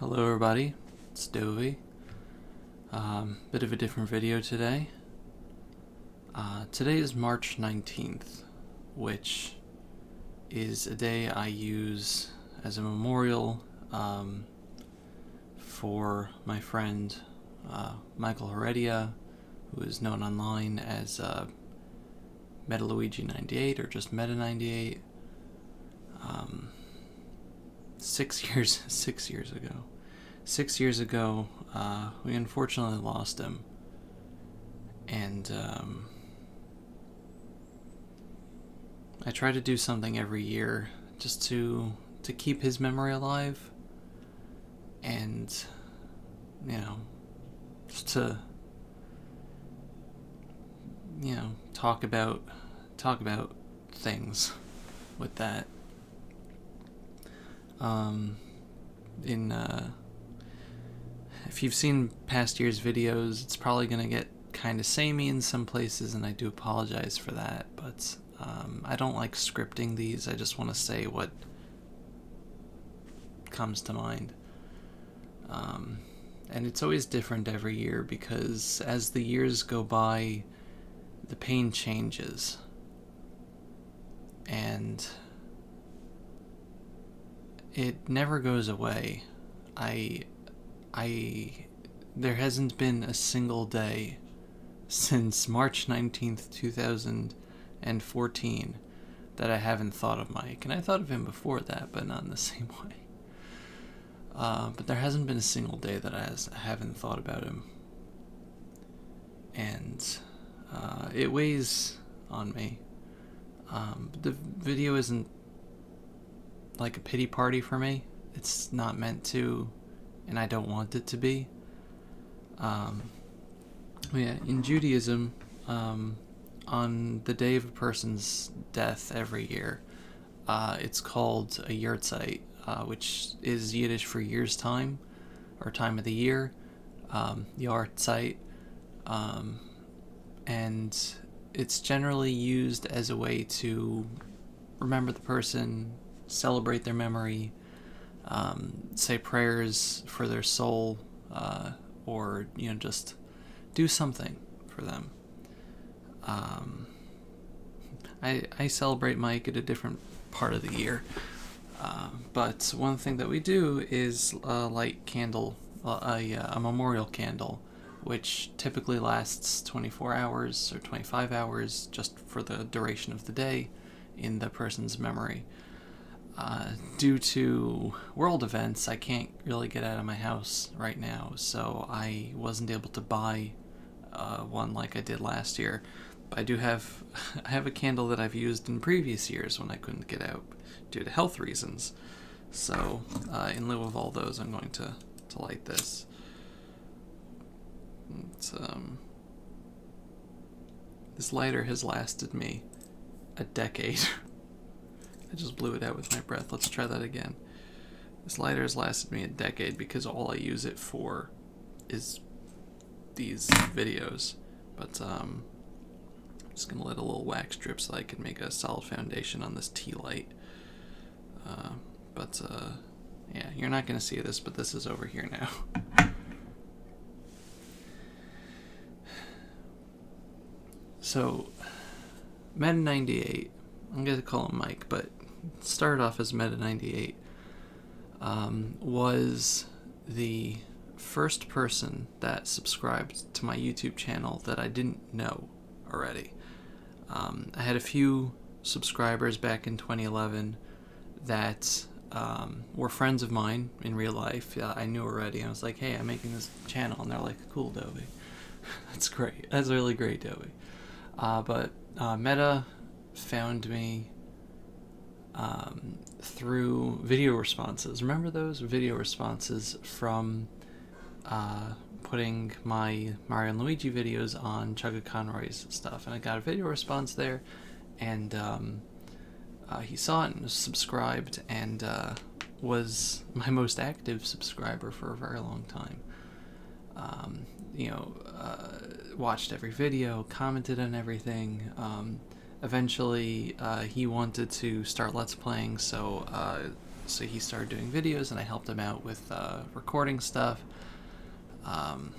Hello everybody, it's Dovey. Bit of a different video today. Today is March 19th, which is a day I use as a memorial for my friend Michael Heredia, who is known online as MetaLuigi98 or just Meta98. 6 years ago. 6 years ago, we unfortunately lost him, and I try to do something every year just to keep his memory alive, and just to talk about things with that. If you've seen past year's videos, it's probably going to get kind of samey in some places, and I do apologize for that, but I don't like scripting these. I just want to say what comes to mind. And it's always different every year because as the years go by, the pain changes. And it never goes away. There hasn't been a single day since March 19th, 2014 that I haven't thought of Mike. And I thought of him before that, but not in the same way. But there hasn't been a single day that I haven't thought about him. And it weighs on me. But the video isn't like a pity party for me. It's not meant to, and I don't want it to be. In Judaism, on the day of a person's death every year, it's called a Yahrzeit, which is Yiddish for year's time, or time of the year, Yahrzeit, and it's generally used as a way to remember the person, celebrate their memory, say prayers for their soul, or just do something for them. I celebrate Mike at a different part of the year, but one thing that we do is light a memorial candle, which typically lasts 24 hours or 25 hours, just for the duration of the day, in the person's memory. Due to world events, I can't really get out of my house right now, so I wasn't able to buy one like I did last year. But I do have a candle that I've used in previous years when I couldn't get out due to health reasons. So in lieu of all those, I'm going to light this. This lighter has lasted me a decade. I just blew it out with my breath. Let's try that again. This lighter has lasted me a decade because all I use it for is these videos. But I'm just going to let a little wax drip so I can make a solid foundation on this tea light. Yeah, you're not going to see this, but this is over here now. So, Meta98, I'm going to call him Mike, but started off as Meta98, was the first person that subscribed to my YouTube channel that I didn't know already. I had a few subscribers back in 2011 that were friends of mine in real life. I knew already. I was like, hey, I'm making this channel, and they're like, cool, Dovey. That's great. That's really great, Dovey. But Meta found me through video responses. Remember those video responses from putting my Mario and Luigi videos on Chugga Conroy's stuff? And I got a video response there, and he saw it and was subscribed, and was my most active subscriber for a very long time. Watched every video, commented on everything. Eventually, he wanted to start Let's Playing, so so he started doing videos, and I helped him out with recording stuff. Um,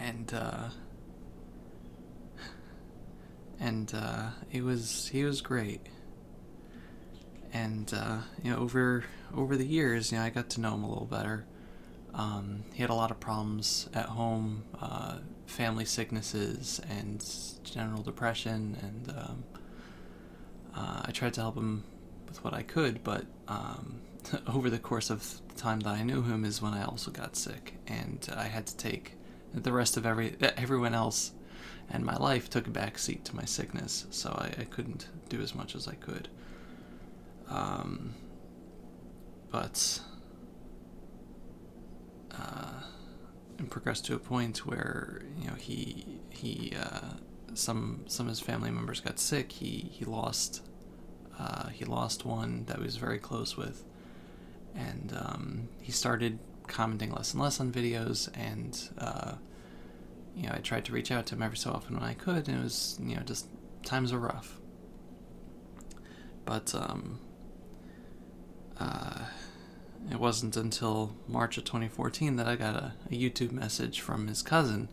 and he was great. And over the years, I got to know him a little better. He had a lot of problems at home, family sicknesses and general depression, and I tried to help him with what I could, but over the course of the time that I knew him is when I also got sick, and I had to take the rest of everyone else and my life took a back seat to my sickness, so I couldn't do as much as I could. But it progressed to a point where some of his family members got sick. He lost one that he was very close with, and he started commenting less and less on videos, and I tried to reach out to him every so often when I could, and it was just times are rough. But it wasn't until March of 2014 that I got a YouTube message from his cousin,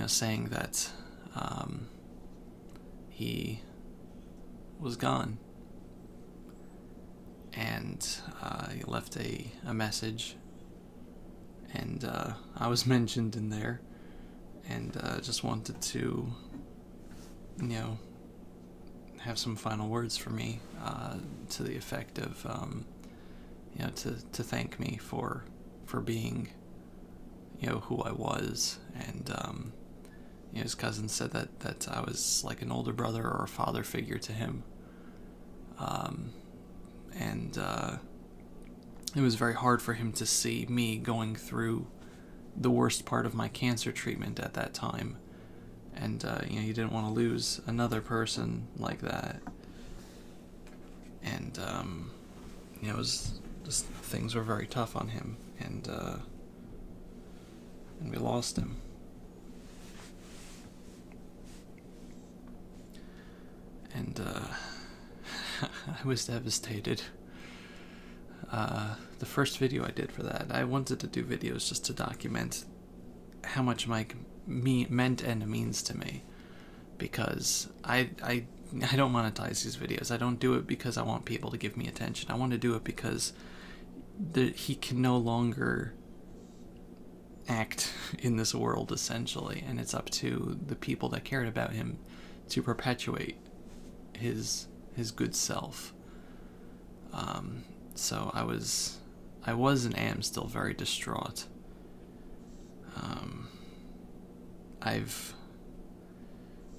saying that he was gone. And he left a message, and I was mentioned in there, and just wanted to, have some final words for me, to the effect of, to thank me for being, who I was, and his cousin said that I was like an older brother or a father figure to him, and it was very hard for him to see me going through the worst part of my cancer treatment at that time. And, he didn't want to lose another person like that. And, it was just, things were very tough on him, and we lost him. And, I was devastated. The first video I did for that, I wanted to do videos just to document how much Mike meant and means to me, because I don't monetize these videos. I don't do it because I want people to give me attention. I want to do it because he can no longer act in this world, essentially, and it's up to the people that cared about him to perpetuate his good self. So I was and am still very distraught. I'm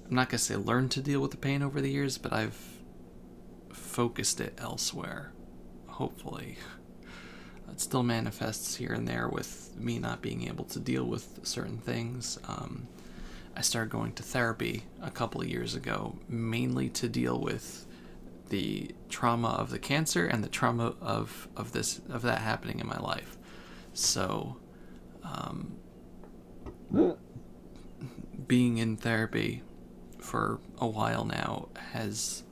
not gonna say learned to deal with the pain over the years, but I've focused it elsewhere, hopefully. It still manifests here and there with me not being able to deal with certain things. I started going to therapy a couple of years ago, mainly to deal with the trauma of the cancer and the trauma of that happening in my life. So, being in therapy for a while now has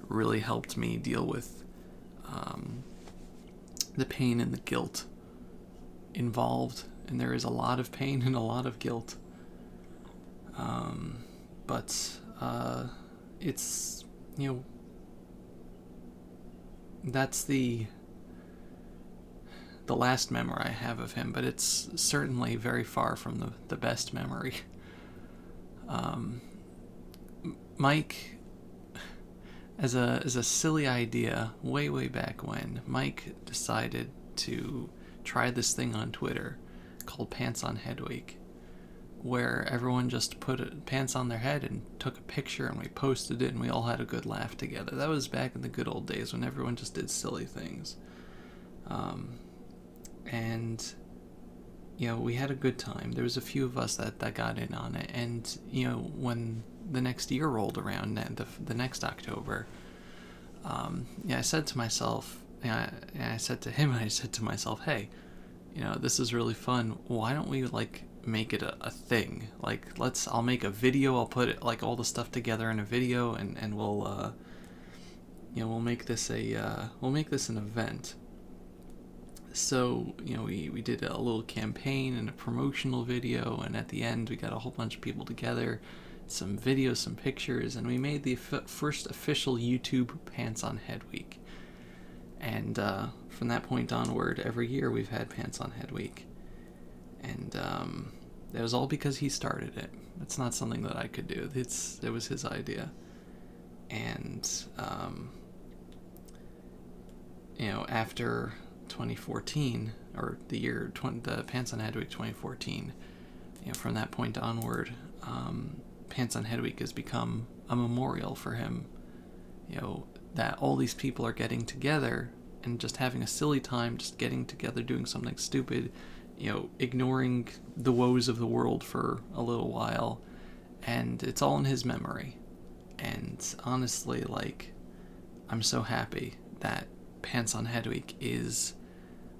really helped me deal with the pain and the guilt involved, and there is a lot of pain and a lot of guilt. But it's, that's the last memory I have of him, but it's certainly very far from the best memory. Mike, as a silly idea, way back when, Mike decided to try this thing on Twitter called Pants on Head Week, where everyone just put pants on their head and took a picture, and we posted it, and we all had a good laugh together. That was back in the good old days when everyone just did silly things. And we had a good time. There was a few of us that got in on it, and when the next year rolled around, the next October, I said to myself, I said to him, and I said to myself, hey, this is really fun. Why don't we make it a thing? I'll make a video. I'll put it all the stuff together in a video, and we'll we'll make this an event. So, we did a little campaign and a promotional video, and at the end we got a whole bunch of people together, some videos, some pictures, and we made the first official YouTube Pants on Head Week. And from that point onward, every year we've had Pants on Head Week. And it was all because he started it. It's not something that I could do. It was his idea. And, after 2014, or the Pants on Head Week 2014, from that point onward, Pants on Head Week has become a memorial for him. That all these people are getting together and just having a silly time, just getting together, doing something stupid, ignoring the woes of the world for a little while, and it's all in his memory. And honestly, I'm so happy that Pants on Head Week is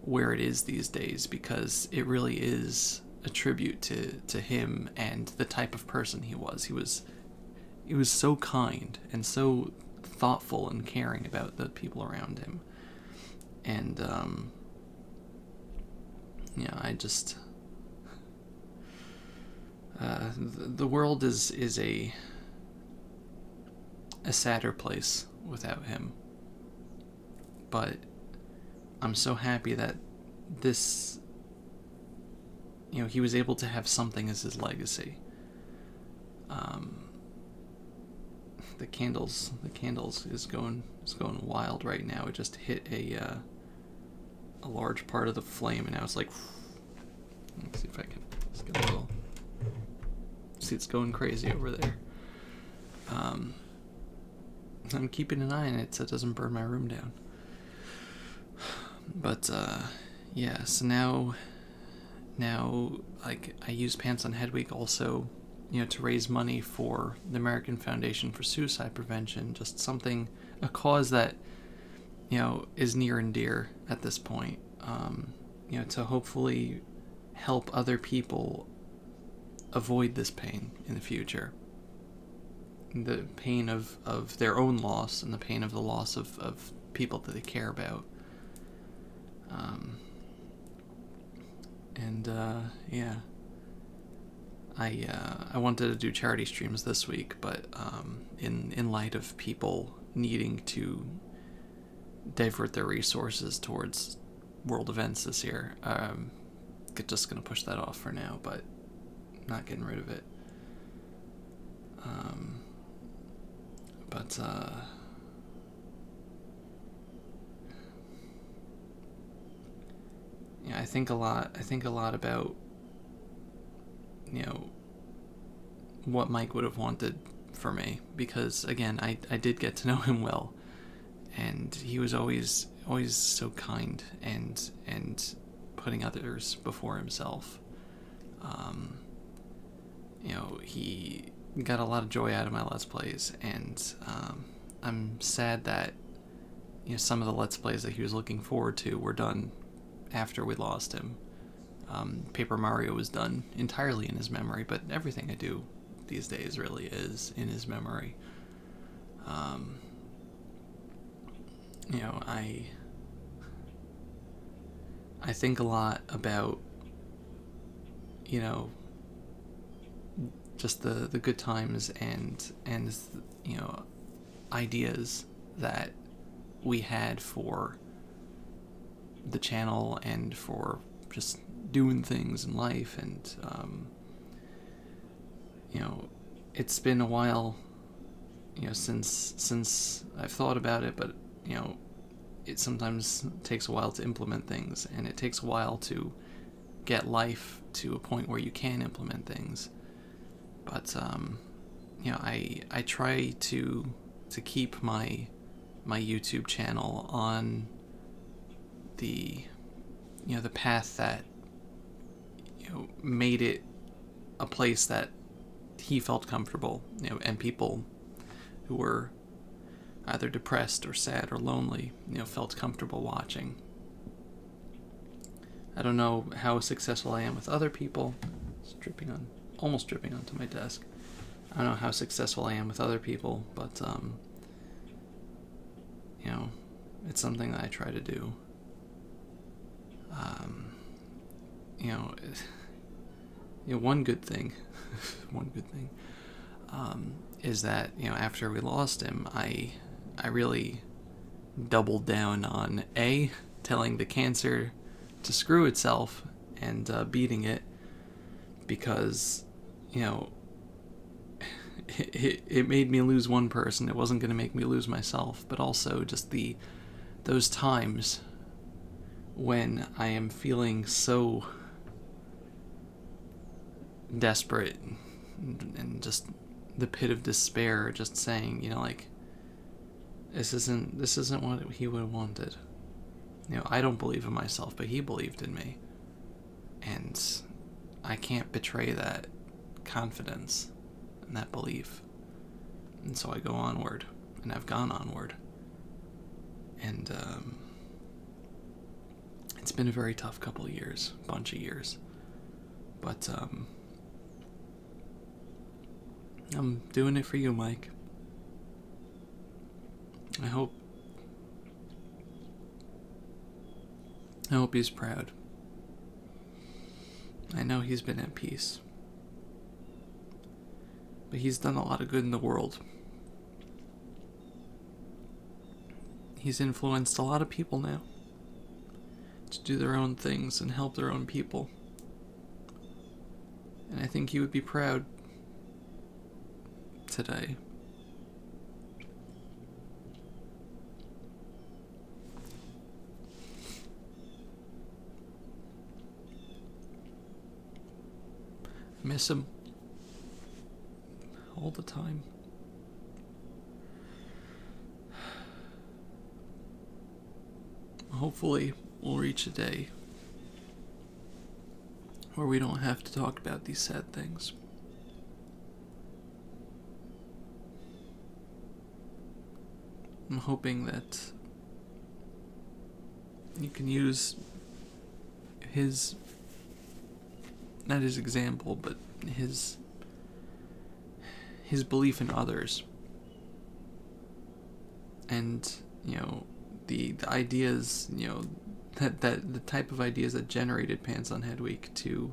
where it is these days, because it really is a tribute to him and the type of person he was. He was so kind and so thoughtful and caring about the people around him. And I just the world is a sadder place without him. But I'm so happy that this, he was able to have something as his legacy. The candles is going wild right now. It just hit a large part of the flame, and now it's like, let's see if I can just get a little. See, it's going crazy over there. I'm keeping an eye on it so it doesn't burn my room down. But yeah, so now I use Pants on Head Week also, to raise money for the American Foundation for Suicide Prevention, just a cause that, is near and dear at this point, to hopefully help other people avoid this pain in the future. The pain of their own loss and the pain of the loss of people that they care about. Yeah. I wanted to do charity streams this week, but in light of people needing to divert their resources towards world events this year, just gonna push that off for now, but not getting rid of it. I think a lot about, what Mike would have wanted for me, because again, I did get to know him well, and he was always so kind and putting others before himself. He got a lot of joy out of my Let's Plays, and I'm sad that some of the Let's Plays that he was looking forward to were done after we lost him. Paper Mario was done entirely in his memory, but everything I do these days really is in his memory. I think a lot about, just the good times and ideas that we had for the channel and for just doing things in life, and it's been a while since I've thought about it, but it sometimes takes a while to implement things, and it takes a while to get life to a point where you can implement things. But I try to keep my YouTube channel on the path that made it a place that he felt comfortable, and people who were either depressed or sad or lonely, felt comfortable watching. I don't know how successful I am with other people. It's almost dripping onto my desk. I don't know how successful I am with other people, but you know, it's something that I try to do. You know, one good thing, one good thing, is that, after we lost him, I really doubled down on telling the cancer to screw itself and beating it, because, it made me lose one person. It wasn't going to make me lose myself, but also just those times when I am feeling so desperate and just the pit of despair, just saying, like, this isn't what he would have wanted. I don't believe in myself, but he believed in me, and I can't betray that confidence and that belief. And so I go onward, and I've gone onward, and it's been a very tough couple of years, bunch of years, but I'm doing it for you, Mike. I hope he's proud. I know he's been at peace, but he's done a lot of good in the world. He's influenced a lot of people now to do their own things and help their own people. And I think he would be proud today. I miss him all the time. Hopefully, we'll reach a day where we don't have to talk about these sad things. I'm hoping that you can use not his example, but his belief in others, and the ideas, that the type of ideas that generated Pants on Head Week to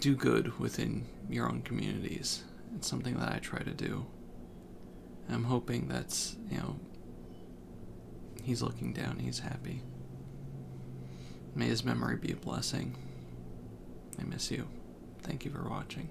do good within your own communities. It's something that I try to do. I'm hoping that's, he's looking down, he's happy. May his memory be a blessing. I miss you. Thank you for watching.